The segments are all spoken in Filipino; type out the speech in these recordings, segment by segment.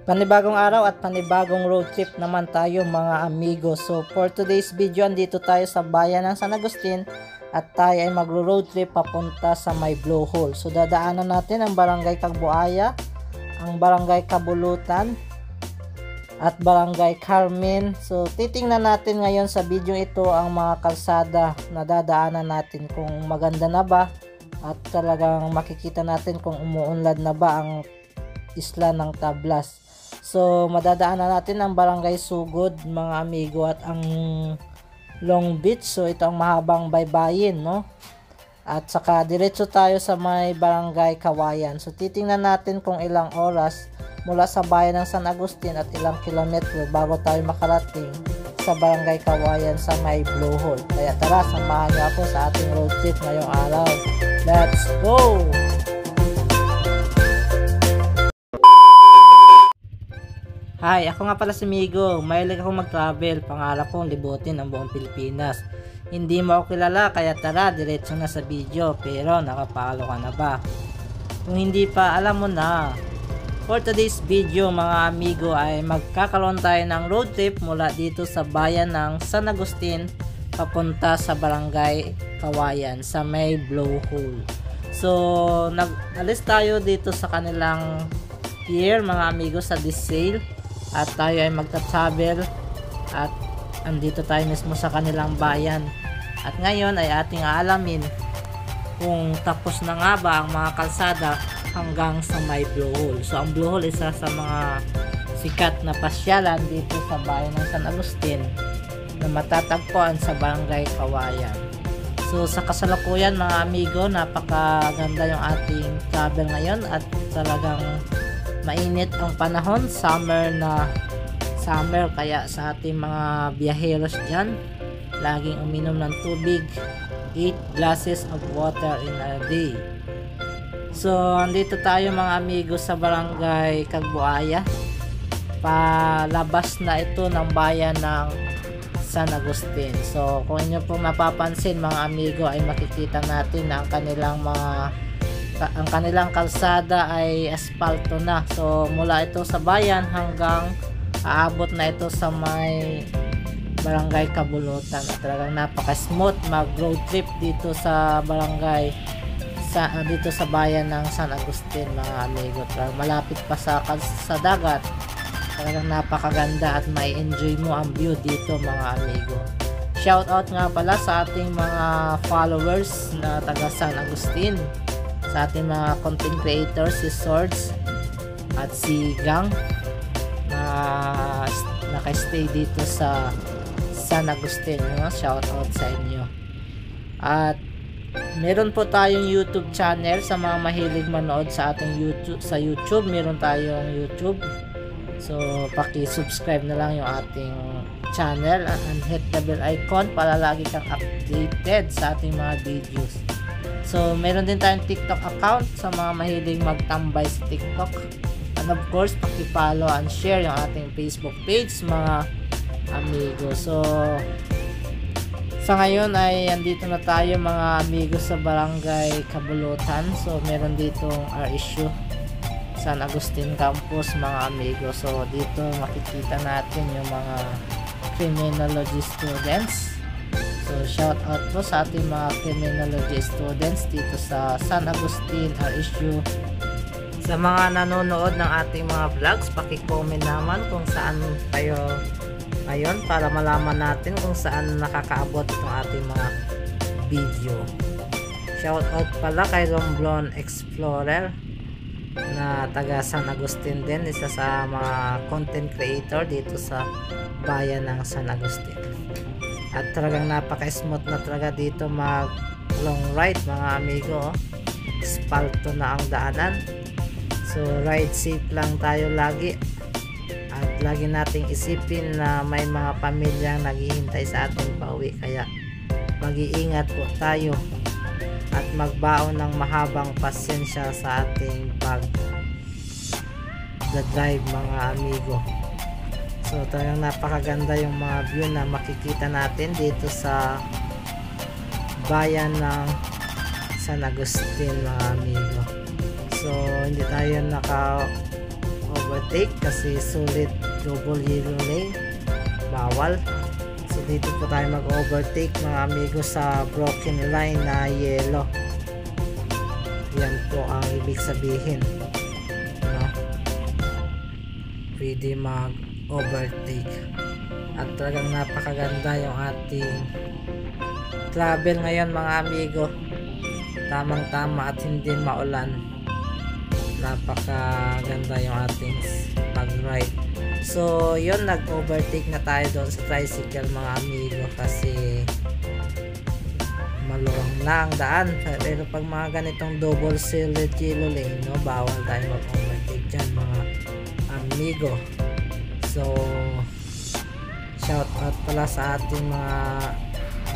Panibagong araw at panibagong road trip naman tayo mga amigo. So for today's video, andito tayo sa bayan ng San Agustin at tayo ay magro-road trip papunta sa may Blowhole. So dadaanan natin ang Barangay Cagbuaya, ang Barangay Cabulutan at Barangay Carmen. So titingnan natin ngayon sa video ito ang mga kalsada na dadaanan natin, kung maganda na ba at talagang makikita natin kung umuunlad na ba ang isla ng Tablas. So madadaanan natin ang Barangay Sugod mga amigo at ang Long Beach. So ito ang mahabang baybayin, no? At saka diretso tayo sa may Barangay Kawayan. So titingnan natin kung ilang oras mula sa bayan ng San Agustin at ilang kilometro bago tayo makarating sa Barangay Kawayan sa may Blowhole. Kaya tara, samahan niyo ako sa ating road trip ngayong araw. Let's go! Hi, ako nga pala si Migo. Mahilig akong mag-travel. Pangarap kong libutin ang buong Pilipinas. Hindi mo ako kilala, kaya tara, diretso na sa video. Pero nakapalo ka na ba? Kung hindi pa, alam mo na. For today's video mga amigo ay magkakaroon tayo ng road trip mula dito sa bayan ng San Agustin papunta sa Barangay Kawayan sa may Blowhole. So nag-alis tayo dito sa kanilang pier mga amigo sa Disail at tayo ay magta-travel at andito tayo mismo sa kanilang bayan. At ngayon ay ating aalamin kung tapos na nga ba ang mga kalsada hanggang sa may Blowhole. So ang Blowhole isa sa mga sikat na pasyalan dito sa bayan ng San Agustin na matatagpuan sa Barangay Kawayan. So sa kasalukuyan mga amigo, napakaganda yung ating travel ngayon at talagang mainit ang panahon, summer kaya sa ating mga biyaheros dyan, laging uminom ng tubig, 8 glasses of water in a day. So andito tayo mga amigo sa Barangay Cagbuaya, palabas na ito ng bayan ng San Agustin. So kung inyo pong mapapansin mga amigo ay makikita natin na ang kanilang kalsada ay asfalto na. So mula ito sa bayan hanggang aabot na ito sa may Barangay Cabulutan. At talagang napaka-smooth mag-road trip dito sa barangay dito sa bayan ng San Agustin mga amigo. Malapit pa sa dagat. Talagang napakaganda at may enjoy mo ang view dito mga amigo. Shout out nga pala sa ating mga followers na taga San Agustin, sa ating mga content creators, si Swords at si Gang na naka-stay dito sa San Agustin, no? Shout out sa inyo. At meron po tayong YouTube channel sa mga mahilig manood sa ating YouTube. Meron tayong YouTube. So paki-subscribe na lang yung ating channel and hit the bell icon para lagi kang updated sa ating mga videos. So meron din tayong TikTok account sa mga mahilig magtambay sa TikTok. And of course, paki-follow and share yung ating Facebook page mga amigo. So sa ngayon ay andito na tayo mga amigo sa Barangay Cabulutan. So meron ditong RSU San Agustin Campus mga amigo. So dito makikita natin yung mga criminology students. So shout out po sa ating mga criminology students dito sa San Agustin RSU. Sa mga nanonood ng ating mga vlogs, paki-comment naman kung saan kayo ngayon para malaman natin kung saan nakakaabot itong ating mga video. Shout out pala kay Romblon Explorer na taga San Agustin din, isa sa mga content creator dito sa bayan ng San Agustin. At talagang napaka-smooth na talaga dito mag long ride mga amigo. Espalto na ang daanan. So ride safe lang tayo lagi. At lagi nating isipin na may mga pamilyang naghihintay sa ating pauwi. Kaya mag-iingat po tayo at magbaon ng mahabang pasensya sa ating pag-drive mga amigo. So talagang napakaganda yung mga view na makikita natin dito sa bayan ng San Agustin mga amigo. So hindi tayo naka overtake kasi sulit double yellow lane, bawal. So dito po tayo mag-overtake mga amigo sa broken line na yellow. Yan po ang ibig sabihin, no? Pwede mag-overtake at talagang napakaganda yung ating travel ngayon mga amigo. Tamang tama at hindi maulan, napakaganda yung ating pag-ride. So yun, nag-overtake na tayo doon sa tricycle mga amigo kasi maluwang na ang daan. Pero pag mga ganitong double shielded yellow lane, no, bawal tayo mag-overtake dyan mga amigo. So shout out pala sa ating mga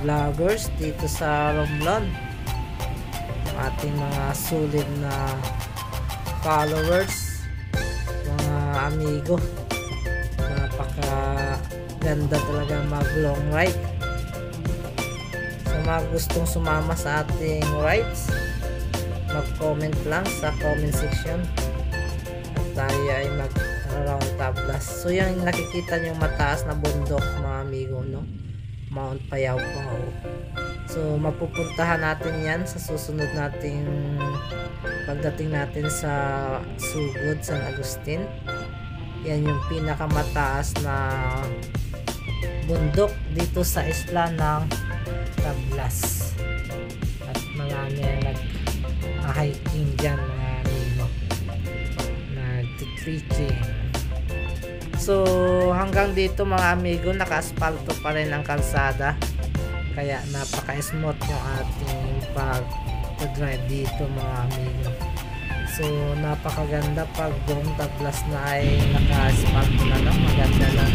vloggers dito sa Romblon, ating mga sulit na followers, mga amigo. Napakaganda talaga mag long ride. So mga gustong sumama sa ating rides, mag-comment lang sa comment section at tayo ay mag-around tablas. So yung nakikita nyo mataas na bundok mga amigo, no? Mount Payawpaw. So mapupuntahan natin yan sa susunod nating pagdating natin sa Sugod, San Agustin. Yan yung pinakamataas na bundok dito sa isla ng Tablas. At marami nag-hiking dyan mga amigo, nag-trekking. So hanggang dito mga amigo, naka-aspalto pa rin ang kalsada, kaya napaka-smooth yung ating pag-drive dito mga amigo. So napakaganda pag buong Tablas na ay naka-aspalto na lang. Maganda lang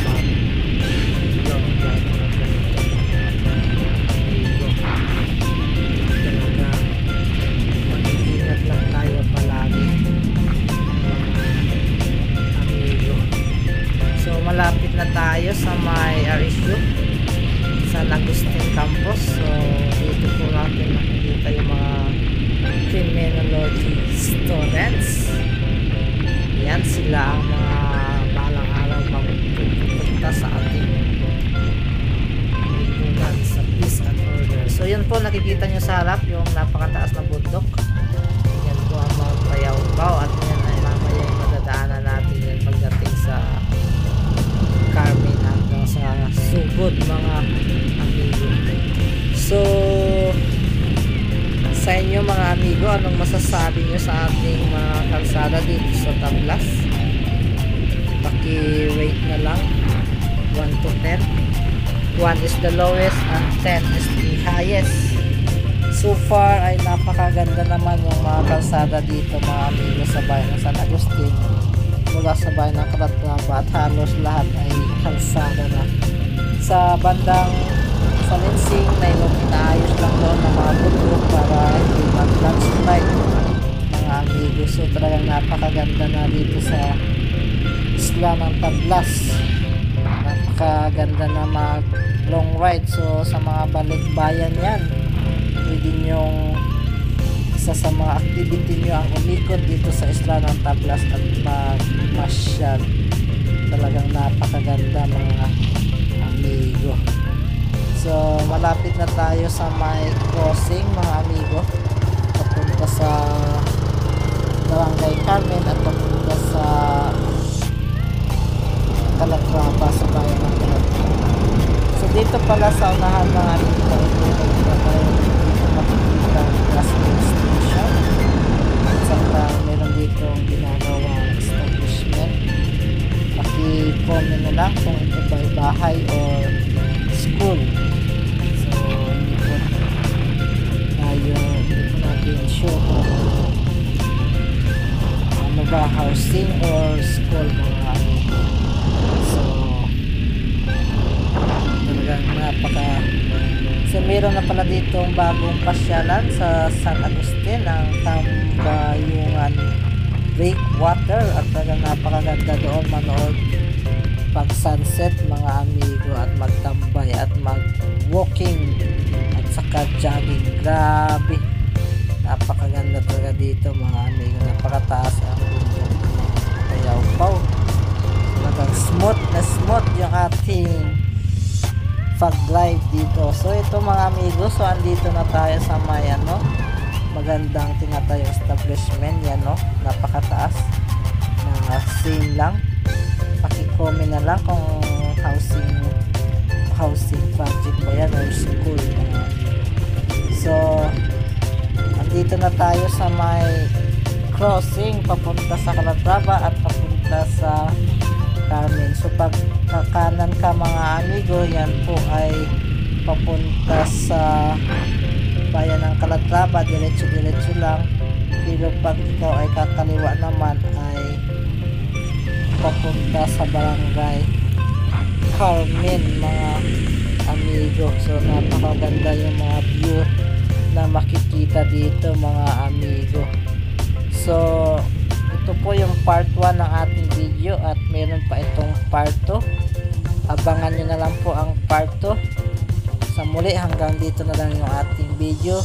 long drive na ganito mga amigo. Talagang mag-iingat lang tayo palagi mga amigo. So malapit na tayo sa may RSU, San Agustin Campus. So dito po natin makikita yung mga criminology students. Yan sila ang mga balang araw magpupunta sa ating lipunan sa peace and order. So yun po, nakikita nyo sa harap yung napakataas na bundok. Yan po ang Mount Payawpaw at yan ay mamaya yung madadaanan natin yan pagdating sa Carmen hanggang sa Sugod mga amigo. So sa inyo mga amigo, anong masasabi nyo sa ating mga kalsada dito sa Tablas? Paki-rate na lang 1 to 10. 1 is the lowest and 10 is the highest. So far ay napakaganda naman yung mga kalsada dito mga amigo sa bayan ng San Agustin, mula sa bayan ng Calatrava, at halos lahat ay kalsada na. Sa bandang sa Linsing, may naayos lang doon ng mga bundok para hindi mag-landslide mga amigo. So talagang napakaganda na dito sa isla ng Tablas. Napakaganda na mag long ride. So sa mga balikbayan yan, pwede nyong isa sa mga activity nyo ang umikot dito sa isla ng Tablas at magmasyal. Talagang napakaganda mga amigo. So malapit na tayo sa may crossing mga amigo, papunta sa Barangay Carmen at papunta sa Calatrava, sa bayan ng Calatrava. So dito pala sa unahan mga amigo, makikita ang gasoline station at saka meron dito ang ginagawang establishment. Paki-comment na lang kung ito ba ay bahay or school. Hindi po natin sure kung ano ba, housing or school mga amigo. So talagang so meron na pala dito ang bagong pasyalan sa San Agustin, ang Tambayungan Breakwater, at talagang napakaganda doon manood pag sunset mga amigo, at magtambay at mag walking at saka jogging. Grabe, napakaganda talaga dito mga amigo. Napakataas ang bundok ng Payawpaw. ating pag-live dito. So ito mga amigo, so andito na tayo sa may magandang tinatayong establishment. Yan napakataas na same lang. Paki-comment na lang kung housing project po yan or school. So andito na tayo sa may crossing papunta sa Calatrava at papunta sa Carmen. So pag kakanan ka mga amigo, yan po ay papunta sa bayan ng Calatrava, diretso lang. Pero pag ikaw ay kakaliwa naman ay papunta sa barangay Carmen mga amigo. So napakaganda yung mga view na makikita dito mga amigo. So ito po yung part 1 ng ating video at meron pa itong part 2. Abangan nyo na lang po ang part 2. Sa muli, hanggang dito na lang yung ating video.